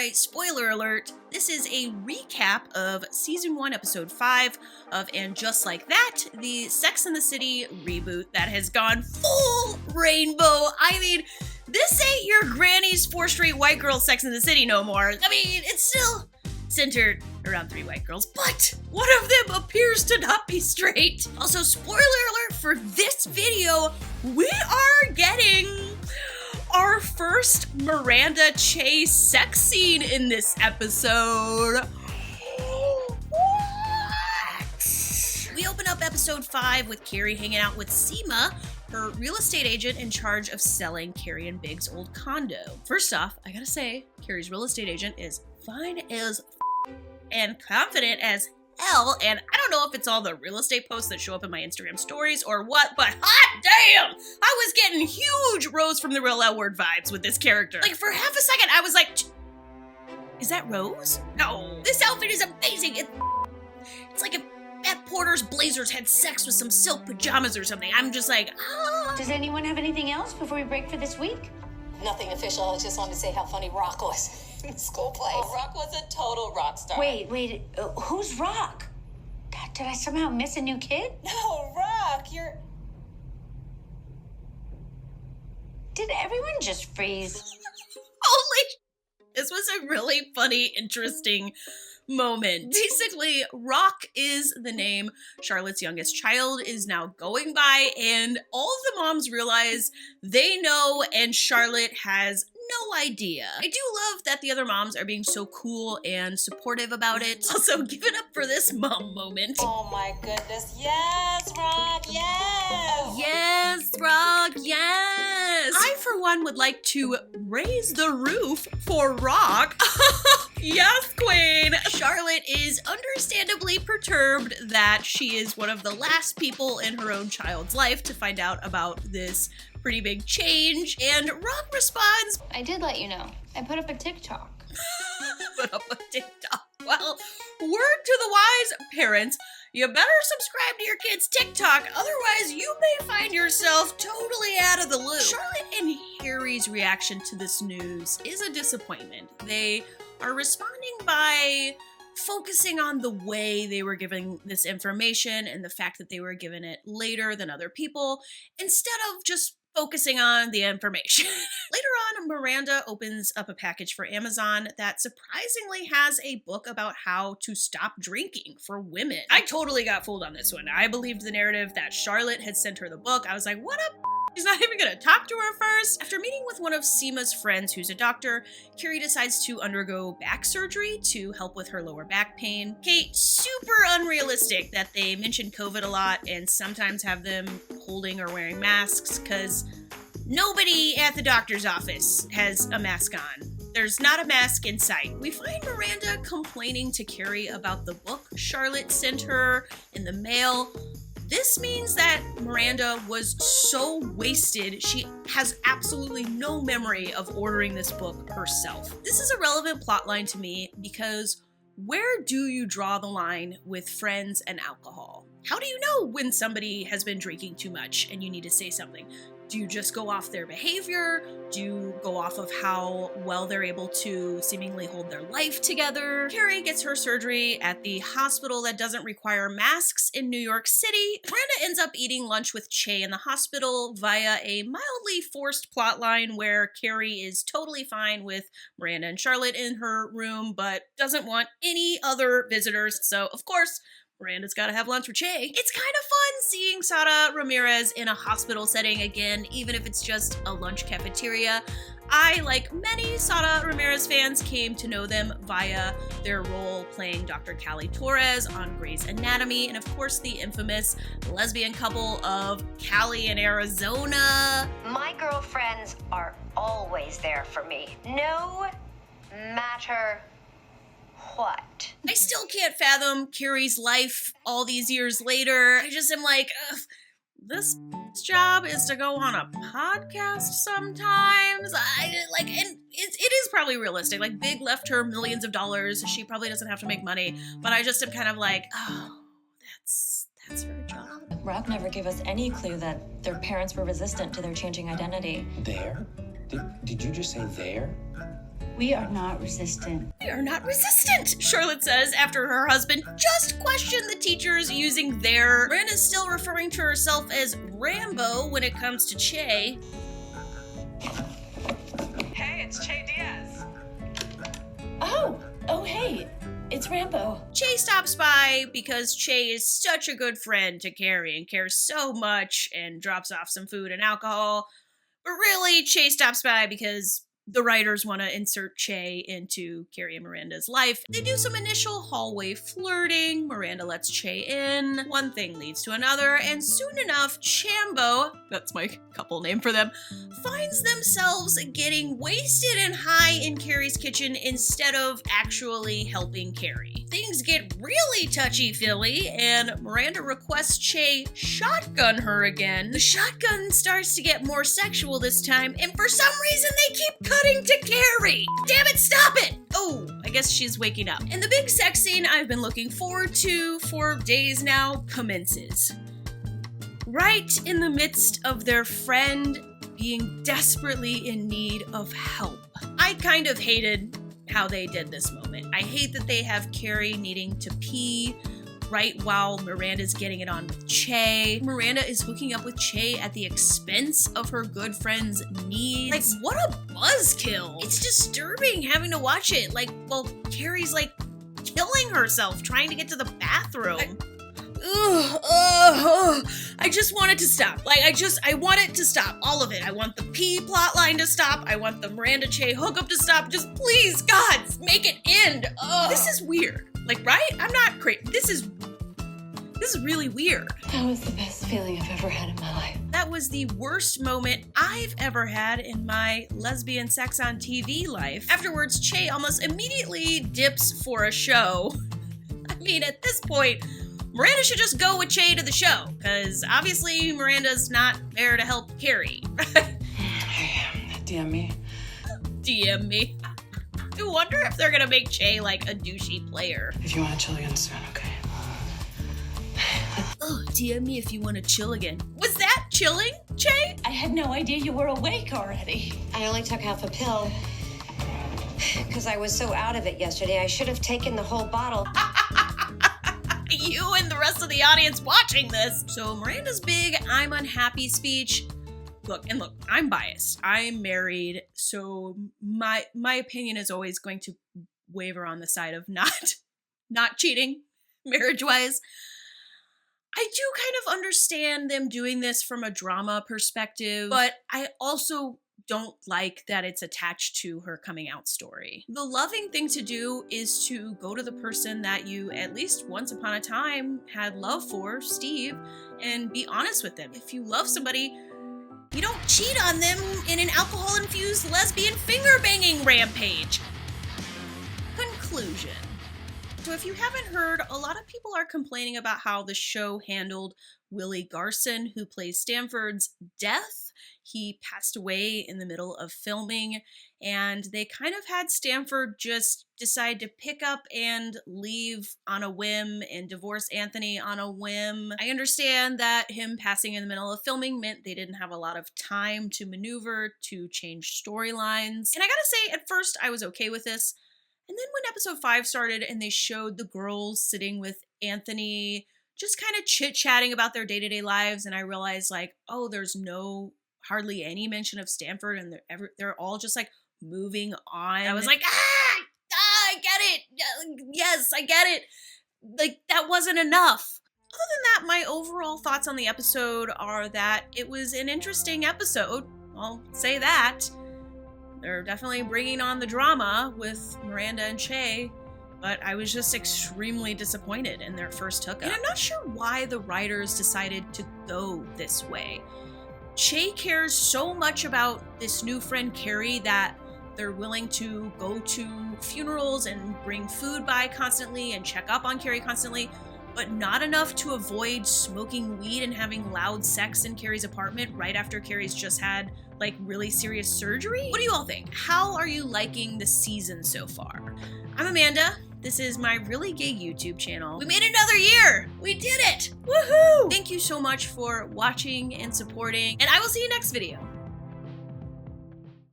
right, spoiler alert. This is a recap of Season 1, Episode 5 of And Just Like That, the Sex and the City reboot that has gone full rainbow. I mean, this ain't your granny's 4 straight white girls Sex and the City no more. I mean, it's still centered around 3 white girls, but one of them appears to not be straight. Also, spoiler alert for this video, we are getting our first Miranda Che sex scene in this episode. What? We open up episode 5 with Carrie hanging out with Seema, her real estate agent in charge of selling Carrie and Big's old condo. First off, I gotta say, Carrie's real estate agent is fine as and confident as hell, and I don't know if it's all the real estate posts that show up in my Instagram stories or what, but hot damn! I was getting huge Rose from the Real L Word vibes with this character. Like, for half a second, I was like, is that Rose? No. This outfit is amazing. It's like if Beth Porter's Blazers had sex with some silk pajamas or something. I'm just like, ah. Does anyone have anything else before we break for this week? Nothing official. I just wanted to say how funny Rock was in the school play. Oh, Rock was a total rock star. Wait, who's Rock? God, did I somehow miss a new kid? No, Rock, you're... Did everyone just freeze? This was a really funny, interesting moment. Basically, Rock is the name Charlotte's youngest child is now going by, and all of the moms realize they know and Charlotte has no idea. I do love that the other moms are being so cool and supportive about it. Also, give it up for this mom moment. Oh my goodness, yes, Rock, yes! Yes, Rock, yes! I, for one, would like to raise the roof for Rock. Yes, queen! Charlotte is understandably perturbed that she is one of the last people in her own child's life to find out about this pretty big change, and Rock responds, I did let you know. I put up a TikTok. Put up a TikTok. Well, word to the wise parents, you better subscribe to your kid's TikTok, otherwise you may find yourself totally out of the loop. Charlotte and Harry's reaction to this news is a disappointment. They are responding by focusing on the way they were giving this information and the fact that they were given it later than other people, instead of just focusing on the information. Later on, Miranda opens up a package for Amazon that surprisingly has a book about how to stop drinking for women. I totally got fooled on this one. I believed the narrative that Charlotte had sent her the book. I was like, what up? She's not even gonna talk to her first. After meeting with one of Seema's friends who's a doctor, Carrie decides to undergo back surgery to help with her lower back pain. Kate, super unrealistic that they mention COVID a lot and sometimes have them holding or wearing masks, because nobody at the doctor's office has a mask on. There's not a mask in sight. We find Miranda complaining to Carrie about the book Charlotte sent her in the mail. This means that Miranda was so wasted, she has absolutely no memory of ordering this book herself. This is a relevant plotline to me because where do you draw the line with friends and alcohol? How do you know when somebody has been drinking too much and you need to say something? Do you just go off their behavior? Do you go off of how well they're able to seemingly hold their life together? Carrie gets her surgery at the hospital that doesn't require masks in New York City. Miranda ends up eating lunch with Che in the hospital via a mildly forced plotline where Carrie is totally fine with Miranda and Charlotte in her room, but doesn't want any other visitors. So, of course, Miranda's gotta have lunch with Che. It's kind of fun seeing Sara Ramirez in a hospital setting again, even if it's just a lunch cafeteria. I, like many Sara Ramirez fans, came to know them via their role playing Dr. Callie Torres on Grey's Anatomy, and of course the infamous lesbian couple of Callie and Arizona. My girlfriends are always there for me, no matter what. I still can't fathom Carrie's life all these years later. I just am like, this job is to go on a podcast sometimes. And it is probably realistic. Like, Big left her millions of dollars. She probably doesn't have to make money. But I just am kind of like, oh, that's her job. Rock never gave us any clue that their parents were resistant to their changing identity. There? Did you just say there? We are not resistant. We are not resistant, Charlotte says after her husband just questioned the teachers using their. Miranda's still referring to herself as Rambo when it comes to Che. Hey, it's Che Diaz. Oh, hey, it's Rambo. Che stops by because Che is such a good friend to Carrie and cares so much and drops off some food and alcohol. But really, Che stops by because the writers want to insert Che into Carrie and Miranda's life. They do some initial hallway flirting. Miranda lets Che in. One thing leads to another, and soon enough, Chambo, that's my couple name for them, finds themselves getting wasted and high in Carrie's kitchen instead of actually helping Carrie. Things get really touchy-feely, and Miranda requests Che shotgun her again. The shotgun starts to get more sexual this time, and for some reason they keep cutting to Carrie. Damn it, stop it! Oh, I guess she's waking up. And the big sex scene I've been looking forward to for days now commences. Right in the midst of their friend being desperately in need of help. I kind of hated how they did this moment. I hate that they have Carrie needing to pee right while Miranda's getting it on with Che. Miranda is hooking up with Che at the expense of her good friend's needs. Like, what a buzzkill. It's disturbing having to watch it. Like, well, Carrie's like killing herself trying to get to the bathroom. I just want it to stop. Like, I want it to stop. All of it. I want the pee plot line to stop. I want the Miranda Che hookup to stop. Just please, God, make it end. This is weird. Like, right? I'm not crazy. This is really weird. That was the best feeling I've ever had in my life. That was the worst moment I've ever had in my lesbian sex on TV life. Afterwards, Che almost immediately dips for a show. I mean, at this point, Miranda should just go with Che to the show, because obviously Miranda's not there to help Carrie. Hey, DM me. DM me. I wonder if they're gonna make Che like a douchey player. If you want to chill again soon, okay? Oh, DM me if you want to chill again. Was that chilling, Che? I had no idea you were awake already. I only took half a pill because I was so out of it yesterday. I should have taken the whole bottle. You and the rest of the audience watching this. So Miranda's big I'm unhappy speech. Look, I'm biased. I'm married, so my opinion is always going to waver on the side of not cheating marriage-wise. I do kind of understand them doing this from a drama perspective, but I also don't like that it's attached to her coming out story. The loving thing to do is to go to the person that you, at least once upon a time, had love for, Steve, and be honest with them. If you love somebody, you don't cheat on them in an alcohol-infused lesbian finger-banging rampage. Conclusion. So if you haven't heard, a lot of people are complaining about how the show handled Willie Garson, who plays Stanford's, death. He passed away in the middle of filming, and they kind of had Stanford just decide to pick up and leave on a whim and divorce Anthony on a whim. I understand that him passing in the middle of filming meant they didn't have a lot of time to maneuver to change storylines. And I gotta say, at first I was okay with this. And then when episode 5 started and they showed the girls sitting with Anthony, just kind of chit-chatting about their day-to-day lives, and I realized, like, oh, there's hardly any mention of Stanford, and they're all just, like, moving on. I was like, I get it. Yes, I get it. Like, that wasn't enough. Other than that, my overall thoughts on the episode are that it was an interesting episode. I'll say that. They're definitely bringing on the drama with Miranda and Che, but I was just extremely disappointed in their first hookup. And I'm not sure why the writers decided to go this way. Che cares so much about this new friend Carrie that they're willing to go to funerals and bring food by constantly and check up on Carrie constantly, but not enough to avoid smoking weed and having loud sex in Carrie's apartment right after Carrie's just had, like, really serious surgery? What do you all think? How are you liking the season so far? I'm Amanda. This is my Really Gay YouTube channel. We made another year! We did it! Woohoo! Thank you so much for watching and supporting, and I will see you next video.